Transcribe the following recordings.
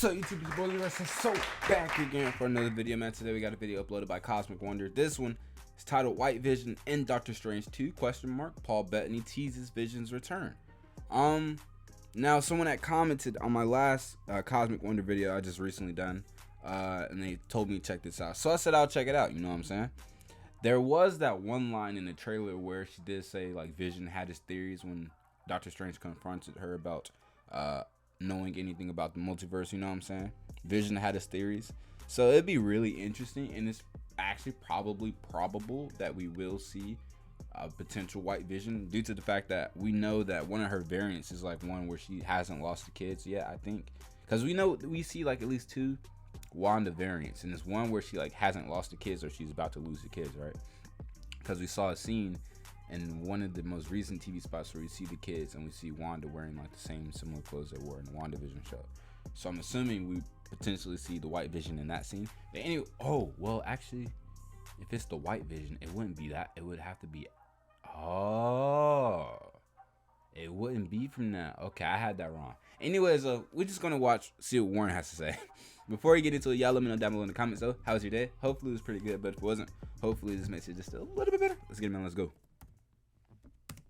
What's up, YouTube? It's Boy Wrestling. So back again for another video, man. Today we got a video uploaded by Cosmic Wonder. This one is titled White Vision in Doctor Strange 2 ? Paul Bettany teases Vision's return. Now someone that commented on my last Cosmic Wonder video I just recently done, and they told me to check this out. So I said I'll check it out. You know what I'm saying? There was that one line in the trailer where she did say like Vision had his theories when Doctor Strange confronted her about knowing anything about the multiverse. You know what I'm saying? Vision had his theories, so it'd be really interesting, and it's actually probably probable that we will see a potential White Vision, due to the fact that we know that one of her variants is like one where she hasn't lost the kids yet, I think, because we see like at least two Wanda variants, and there's one where she like hasn't lost the kids or she's about to lose the kids, right? Because we saw a scene in one of the most recent TV spots where we see the kids and we see Wanda wearing like the same similar clothes they wore in the WandaVision show. So I'm assuming we potentially see the White Vision in that scene. But anyway, actually, if it's the White Vision, it wouldn't be that. It would have to be, it wouldn't be from that. Okay, I had that wrong. Anyways, we're just gonna see what Warren has to say. Before we get into it, y'all let me know down below in the comments though. How was your day? Hopefully it was pretty good, but if it wasn't, hopefully this makes it just a little bit better. Let's get it, man. Let's go.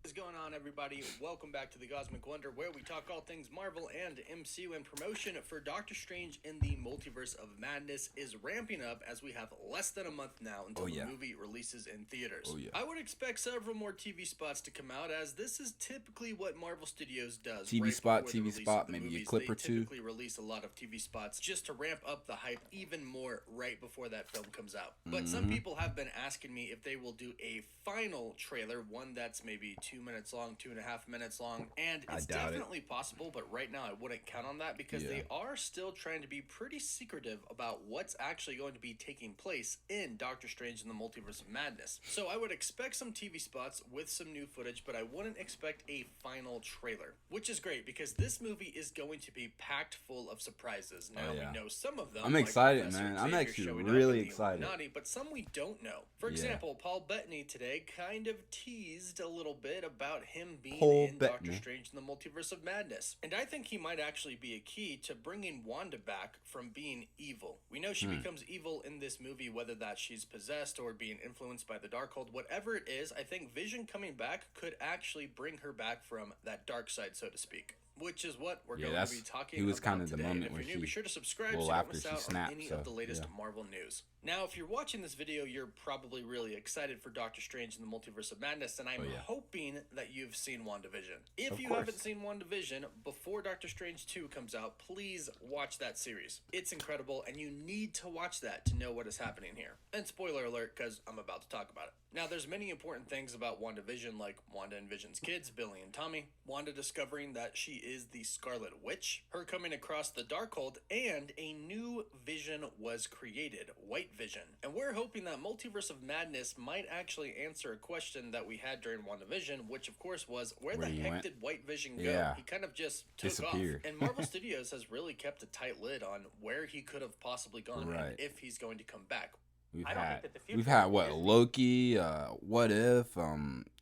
What's going on, everybody? Welcome back to the Cosmic Wonder, where we talk all things Marvel and MCU, and promotion for Doctor Strange in the Multiverse of Madness is ramping up as we have less than a month now until the movie releases in theaters. I would expect several more TV spots to come out, as this is typically what Marvel Studios does. TV spot, maybe a clip or two. They typically release a lot of TV spots just to ramp up the hype even more right before that film comes out. But some people have been asking me if they will do a final trailer, one that's maybe 2 minutes long, 2.5 minutes long, and it's definitely possible, but right now I wouldn't count on that, because they are still trying to be pretty secretive about what's actually going to be taking place in Doctor Strange in the Multiverse of Madness. So I would expect some TV spots with some new footage, but I wouldn't expect a final trailer, which is great because this movie is going to be packed full of surprises. Now we know some of them. I'm excited, man. I'm actually really excited. Naughty, but some we don't know. For example, Paul Bettany today kind of teased a little bit about him being in Doctor Strange in the Multiverse of Madness, and I think he might actually be a key to bringing Wanda back from being evil. We know she becomes evil in this movie, whether that she's possessed or being influenced by the Darkhold. Whatever it is, I think Vision coming back could actually bring her back from that dark side, so to speak. Which is what we're going to be talking about. He was kind of the moment where she, be sure to subscribe so you don't miss out on any of the latest Marvel news. Now, if you're watching this video, you're probably really excited for Doctor Strange in the Multiverse of Madness, and I'm hoping that you've seen WandaVision. If you haven't seen WandaVision, before Doctor Strange 2 comes out, please watch that series. It's incredible, and you need to watch that to know what is happening here. And spoiler alert, because I'm about to talk about it. Now, there's many important things about WandaVision, like Wanda and Vision's kids, Billy and Tommy, Wanda discovering that she is the Scarlet Witch, her coming across the Darkhold, and a new Vision was created, White Vision. And we're hoping that Multiverse of Madness might actually answer a question that we had during WandaVision, which of course was, where the heck did White Vision go? He kind of just took off. And Marvel Studios has really kept a tight lid on where he could have possibly gone and if he's going to come back. We've had what, Loki, What If,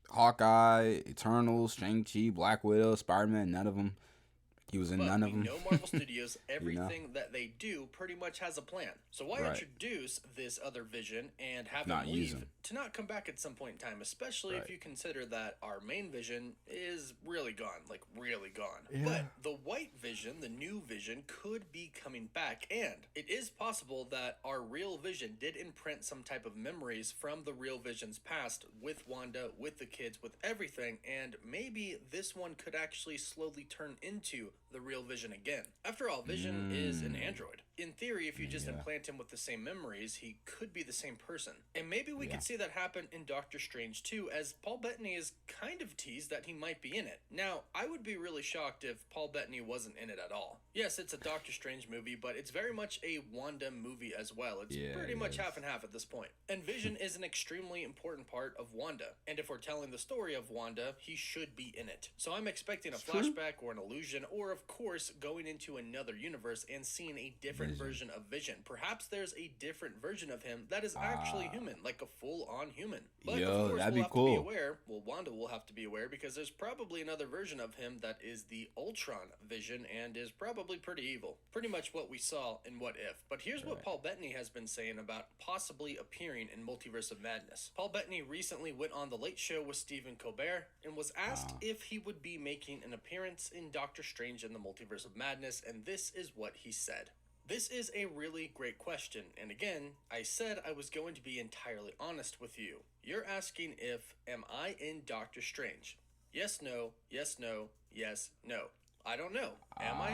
Hawkeye, Eternals, Shang-Chi, Black Widow, Spider-Man. None of them. He was in none of them. We know Marvel Studios, everything that they do pretty much has a plan. So why introduce this other Vision and have him leave to not come back at some point in time, especially if you consider that our main Vision is really gone, like really gone. But the White Vision, the new Vision, could be coming back, and it is possible that our real Vision did imprint some type of memories from the real Vision's past with Wanda, with the kids, with everything, and maybe this one could actually slowly turn into the real Vision again. After all, Vision is an android. In theory, if you just implant him with the same memories, he could be the same person. And maybe we could see that happen in Doctor Strange 2, as Paul Bettany is kind of teased that he might be in it. Now, I would be really shocked if Paul Bettany wasn't in it at all. Yes, it's a Doctor Strange movie, but it's very much a Wanda movie as well. It's pretty much half and half at this point. And Vision is an extremely important part of Wanda. And if we're telling the story of Wanda, he should be in it. So I'm expecting a flashback or an illusion, or of of course, going into another universe and seeing a different version of Vision. Perhaps there's a different version of him that is actually human, like a full-on human. But of course, that'd we'll be have cool. to be aware. Well, Wanda will have to be aware because there's probably another version of him that is the Ultron Vision and is probably pretty evil. Pretty much what we saw in What If. But here's what Paul Bettany has been saying about possibly appearing in Multiverse of Madness. Paul Bettany recently went on The Late Show with Stephen Colbert and was asked if he would be making an appearance in Doctor Strange in the Multiverse of Madness, and this is what he said. This is a really great question, and again, I said I was going to be entirely honest with you. You're asking if, am I in Doctor Strange? Yes, no, yes, no, yes, no. I don't know. Am I?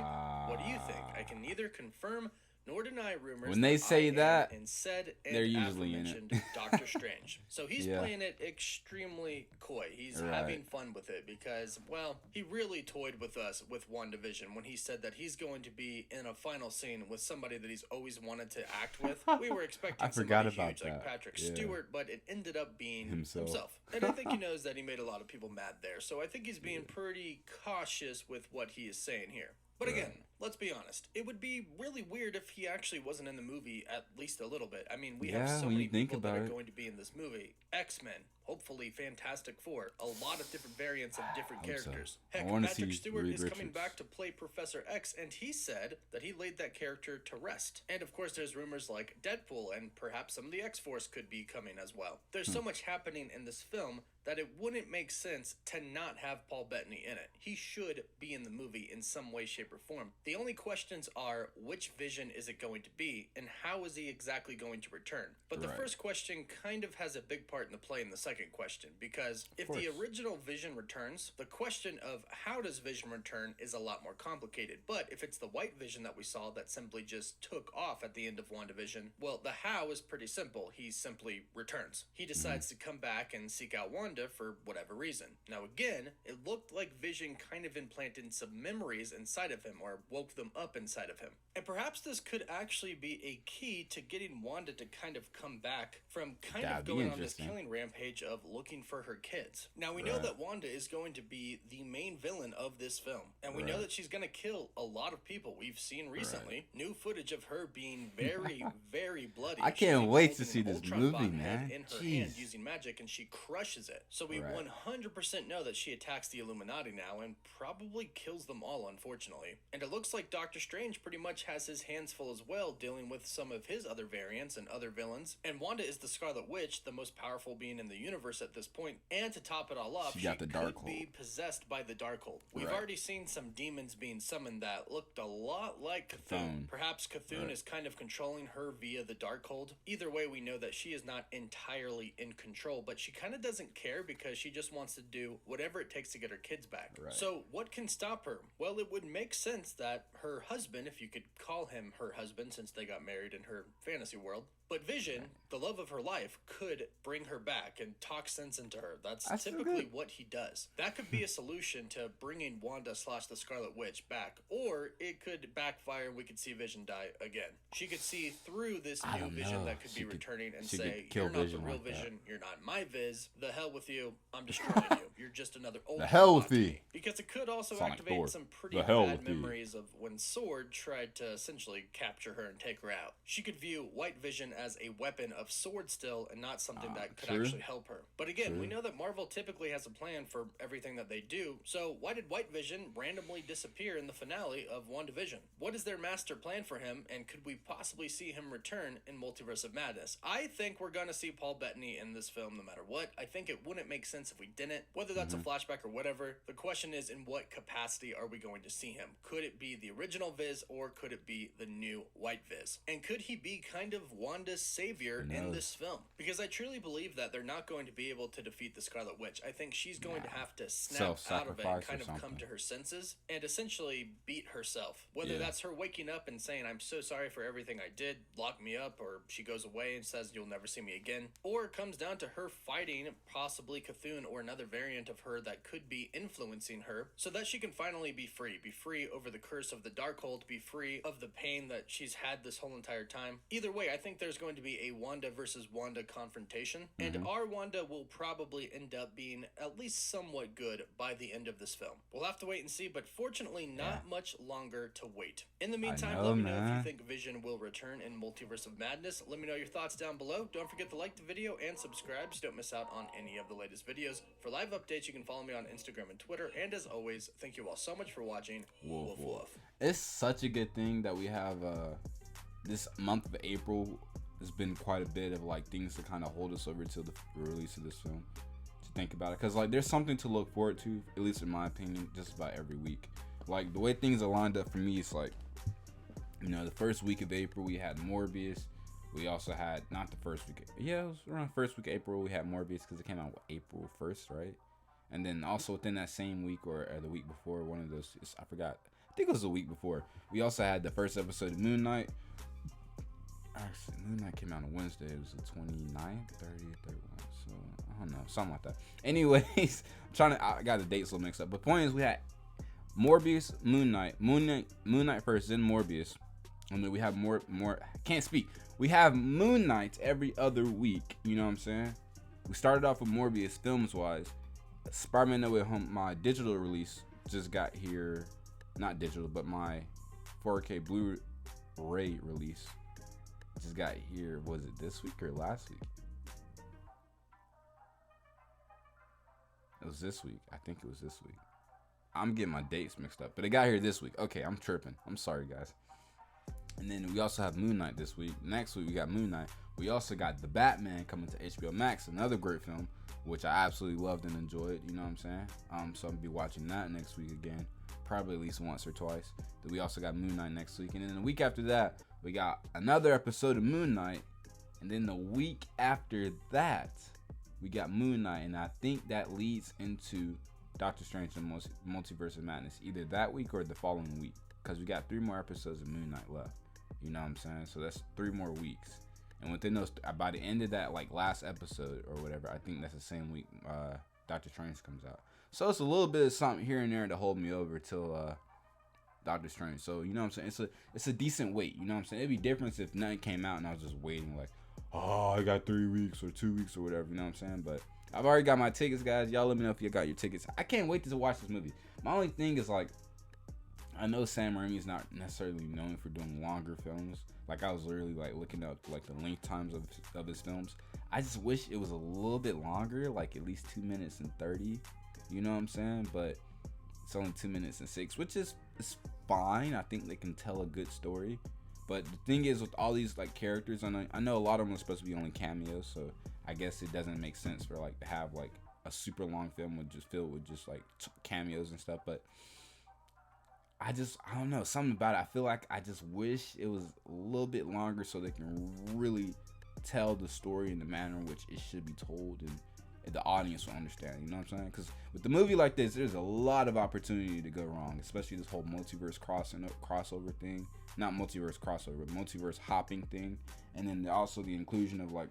What do you think? I can neither confirm nor deny rumors when they say that, and said and they're usually in it. Doctor Strange. So he's playing it extremely coy. He's having fun with it because, well, he really toyed with us with WandaVision when he said that he's going to be in a final scene with somebody that he's always wanted to act with. We were expecting somebody huge like Patrick Stewart, but it ended up being himself. And I think he knows that he made a lot of people mad there. So I think he's being pretty cautious with what he is saying here. But again, let's be honest. It would be really weird if he actually wasn't in the movie at least a little bit. I mean, we have so many people that are going to be in this movie. X-Men, hopefully Fantastic Four, a lot of different variants of different characters. Heck, Patrick Stewart is coming back to play Professor X, and he said that he laid that character to rest. And of course, there's rumors like Deadpool, and perhaps some of the X-Force could be coming as well. There's so much happening in this film that it wouldn't make sense to not have Paul Bettany in it. He should be in the movie in some way, shape, or form. The only questions are, which Vision is it going to be, and how is he exactly going to return? But the first question kind of has a big part in the play in the second question, because if the original Vision returns, the question of how does Vision return is a lot more complicated. But if it's the white Vision that we saw that simply just took off at the end of WandaVision, well, the how is pretty simple. He simply returns. He decides to come back and seek out Wanda for whatever reason. Now again, it looked like Vision kind of implanted some memories inside of him or woke them up inside of him. And perhaps this could actually be a key to getting Wanda to kind of come back from kind of going on this killing rampage of looking for her kids. Now we know that Wanda is going to be the main villain of this film, and we know that she's going to kill a lot of people. We've seen recently new footage of her being very, very bloody. I can't wait to see this movie, man. In her hand using magic, and she crushes it. So we 100% know that she attacks the Illuminati now and probably kills them all, unfortunately. And it looks like Doctor Strange pretty much has his hands full as well, dealing with some of his other variants and other villains. And Wanda is the Scarlet Witch, the most powerful being in the universe at this point. And to top it all off, she could be possessed by the Darkhold. We've already seen some demons being summoned that looked a lot like Cthulhu. Perhaps Cthulhu is kind of controlling her via the Darkhold. Either way, we know that she is not entirely in control, but she kind of doesn't care because she just wants to do whatever it takes to get her kids back. So what can stop her? Well, it would make sense that her husband, if you could call him her husband since they got married in her fantasy world, but Vision, the love of her life, could bring her back and talk sense into her. That's typically what he does. That could be a solution to bringing Wanda / the Scarlet Witch back, or it could backfire and we could see Vision die again. She could see through this new Vision that could be returning and say, you're not the real Vision, you're not my Viz, the hell with you, I'm destroying you. You're just another old the hell with thee. Because it could also activate some pretty bad memories of when Sword tried to essentially capture her and take her out. She could view White Vision as a weapon of Sword still and not something that could actually help her. But again, we know that Marvel typically has a plan for everything that they do, so why did White Vision randomly disappear in the finale of WandaVision? What is their master plan for him, and could we possibly see him return in Multiverse of Madness? I think we're gonna see Paul Bettany in this film no matter what. I think it wouldn't make sense if we didn't. Whether that's a flashback or whatever, the question is, in what capacity are we going to see him? Could it be the original Viz, or could it be the new White Viz? And could he be kind of Wanda's savior in this film? Because I truly believe that they're not going to be able to defeat the Scarlet Witch. I think she's going to have to snap out of it and kind of come to her senses and essentially beat herself. Whether that's her waking up and saying, I'm so sorry for everything I did, lock me up, or she goes away and says, you'll never see me again. Or it comes down to her fighting possibly Cthulhu or another variant of her that could be influencing her so that she can finally be free over the curse of the Darkhold, be free of the pain that she's had this whole entire time. Either way, I think there's going to be a Wanda versus Wanda confrontation, and our Wanda will probably end up being at least somewhat good by the end of this film. We'll have to wait and see, but fortunately not much longer to wait. In the meantime, let me know if you think Vision will return in Multiverse of Madness. Let me know your thoughts down below. Don't forget to like the video and subscribe so you don't miss out on any of the latest videos. For live updates, you can follow me on Instagram and Twitter, and as always, thank you all so much for watching. Woof woof. It's such a good thing that we have this month of April. There's been quite a bit of like things to kind of hold us over till the release of this film, to think about it, because like there's something to look forward to, at least in my opinion, just about every week. Like the way things are lined up for me, it's like, you know, the first week of April we had Morbius. We also had, not the first week, yeah, it was around the first week of April we had Morbius, because it came out April 1st, right? And then also within that same week or the week before, one of those, I forgot, I think it was the week before, we also had the first episode of Moon Knight. Actually, Moon Knight came out on Wednesday. It was the 29th, 30th, 31st, so I don't know, something like that. Anyways, I got the dates a little mixed up, but point is we had Morbius, Moon Knight first, then Morbius, and then we have more. Can't speak. We have Moon Knight every other week. You know what I'm saying? We started off with Morbius films wise. Spider-Man No Way Home, my digital release just got here. Not digital, but my 4K Blu-ray release just got here. Was it this week or last week? It was this week. I think it was this week. I'm getting my dates mixed up, but it got here this week. Okay, I'm tripping. I'm sorry, guys. And then we also have Moon Knight this week. Next week we got Moon Knight. We also got The Batman coming to HBO Max, another great film, which I absolutely loved and enjoyed. You know what I'm saying? So I'm gonna be watching that next week again, probably at least once or twice. Then we also got Moon Knight next week, and then the week after that we got another episode of Moon Knight, and then the week after that we got Moon Knight, and I think that leads into Doctor Strange and Multiverse of Madness, either that week or the following week, because we got 3 more episodes of Moon Knight left. You know what I'm saying? So that's 3 more weeks, and within those, by the end of that like last episode or whatever, I think that's the same week Doctor Strange comes out. So it's a little bit of something here and there to hold me over till Doctor Strange. So you know what I'm saying? It's a decent wait. You know what I'm saying? It'd be different if nothing came out and I was just waiting like, oh, I got 3 weeks or 2 weeks or whatever. You know what I'm saying? But I've already got my tickets, guys. Y'all let me know if you got your tickets. I can't wait to watch this movie. My only thing is like, I know Sam Raimi is not necessarily known for doing longer films. Like I was literally like looking up like the length times of his films. I just wish it was a little bit longer, like at least 2 minutes and 30. You know what I'm saying? But it's only 2 minutes and 6, which is fine. I think they can tell a good story. But the thing is, with all these like characters, I know a lot of them are supposed to be only cameos, so I guess it doesn't make sense for like to have like a super long film with just filled with just like cameos and stuff. But I don't know, something about it. I feel like I just wish it was a little bit longer so they can really tell the story in the manner in which it should be told, and the audience will understand. You know what I'm saying? Because with the movie like this, there's a lot of opportunity to go wrong, especially this whole multiverse crossover thing. Not multiverse crossover, but multiverse hopping thing. And then also the inclusion of like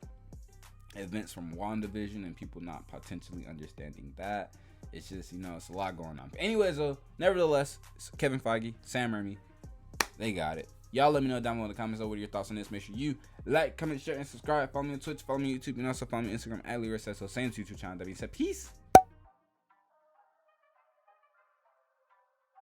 events from WandaVision and people not potentially understanding that. It's just, you know, it's a lot going on. But anyways, though, nevertheless, it's Kevin Feige, Sam Raimi, they got it. Y'all let me know down below in the comments what are your thoughts on this. Make sure you like, comment, share, and subscribe. Follow me on Twitch, follow me on YouTube, and also follow me on Instagram at LeroySesso. Same YouTube channel. That being said, peace.